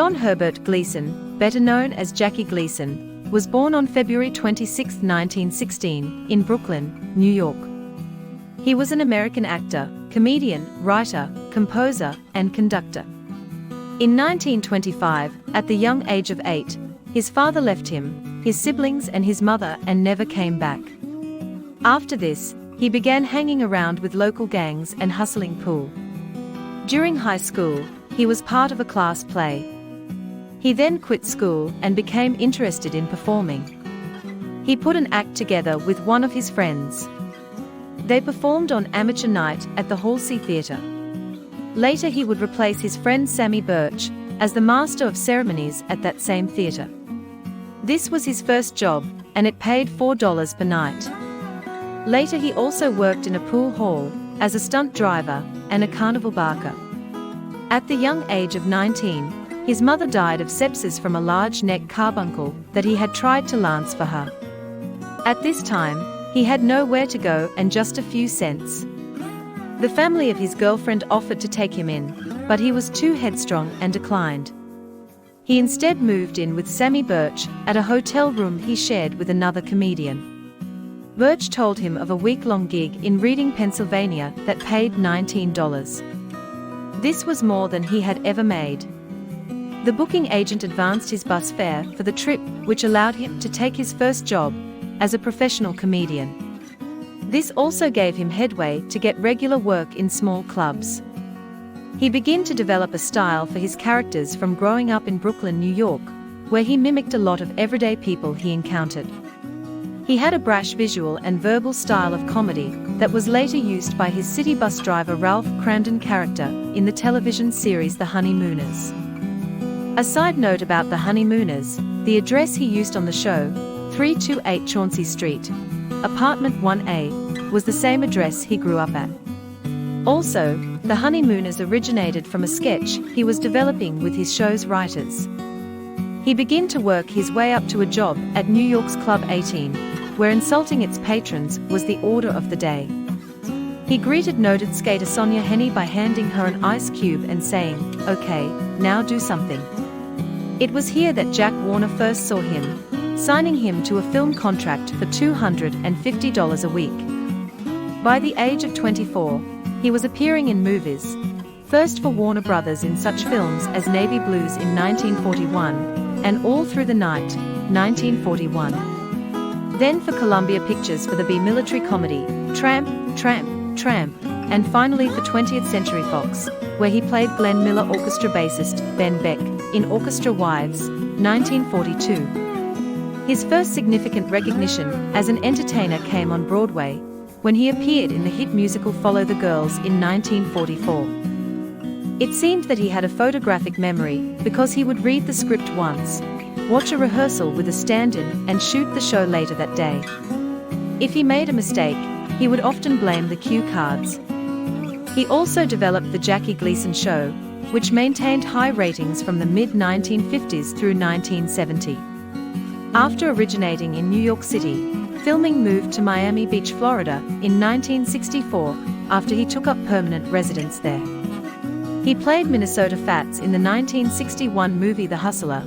John Herbert Gleason, better known as Jackie Gleason, was born on February 26, 1916, in Brooklyn, New York. He was an American actor, comedian, writer, composer, and conductor. In 1925, at the young age of 8, his father left him, his siblings and his mother and never came back. After this, he began hanging around with local gangs and hustling pool. During high school, he was part of a class play. He then quit school and became interested in performing. He put an act together with one of his friends. They performed on amateur night at the Halsey Theatre. Later he would replace his friend Sammy Birch as the master of ceremonies at that same theatre. This was his first job, and it paid $4 per night. Later he also worked in a pool hall, as a stunt driver, and a carnival barker. At the young age of 19, his mother died of sepsis from a large neck carbuncle that he had tried to lance for her. At this time, he had nowhere to go and just a few cents. The family of his girlfriend offered to take him in, but he was too headstrong and declined. He instead moved in with Sammy Birch at a hotel room he shared with another comedian. Birch told him of a week-long gig in Reading, Pennsylvania that paid $19. This was more than he had ever made. The booking agent advanced his bus fare for the trip, which allowed him to take his first job as a professional comedian. This also gave him headway to get regular work in small clubs. He began to develop a style for his characters from growing up in Brooklyn, New York, where he mimicked a lot of everyday people he encountered. He had a brash visual and verbal style of comedy that was later used by his city bus driver Ralph Cramden character in the television series The Honeymooners. A side note about The Honeymooners, the address he used on the show, 328 Chauncey Street, Apartment 1A, was the same address he grew up at. Also, The Honeymooners originated from a sketch he was developing with his show's writers. He began to work his way up to a job at New York's Club 18, where insulting its patrons was the order of the day. He greeted noted skater Sonia Henney by handing her an ice cube and saying, "Okay, now do something." It was here that Jack Warner first saw him, signing him to a film contract for $250 a week. By the age of 24, he was appearing in movies, first for Warner Brothers in such films as Navy Blues in 1941 and All Through the Night, 1941. Then for Columbia Pictures for the B-military comedy, Tramp, Tramp, Tramp, and finally for 20th Century Fox, where he played Glenn Miller orchestra bassist Ben Beck in Orchestra Wives, 1942. His first significant recognition as an entertainer came on Broadway, when he appeared in the hit musical Follow the Girls in 1944. It seemed that he had a photographic memory because he would read the script once, watch a rehearsal with a stand-in and shoot the show later that day. If he made a mistake, he would often blame the cue cards. He also developed the Jackie Gleason Show, which maintained high ratings from the mid-1950s through 1970. After originating in New York City, filming moved to Miami Beach, Florida, in 1964, after he took up permanent residence there. He played Minnesota Fats in the 1961 movie The Hustler,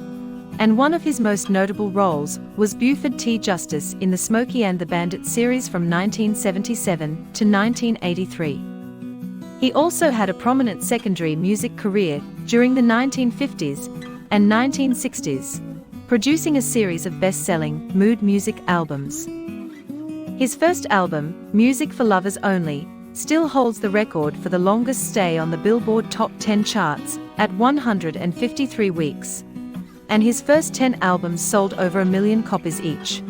and one of his most notable roles was Buford T. Justice in the Smokey and the Bandit series from 1977 to 1983. He also had a prominent secondary music career during the 1950s and 1960s, producing a series of best-selling mood music albums. His first album, Music for Lovers Only, still holds the record for the longest stay on the Billboard Top 10 charts at 153 weeks. And his first 10 albums sold over 1 million copies each.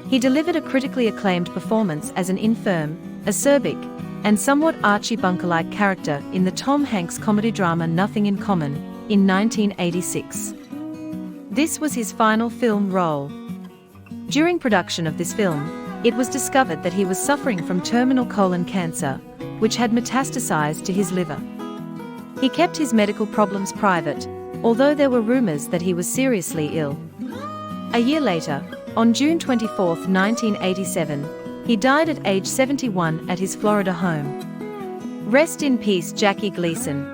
He delivered a critically acclaimed performance as an infirm, acerbic, and somewhat Archie Bunker-like character in the Tom Hanks comedy drama Nothing in Common, in 1986. This was his final film role. During production of this film, it was discovered that he was suffering from terminal colon cancer, which had metastasized to his liver. He kept his medical problems private, although there were rumors that he was seriously ill. A year later, on June 24, 1987, he died at age 71 at his Florida home. Rest in peace, Jackie Gleason.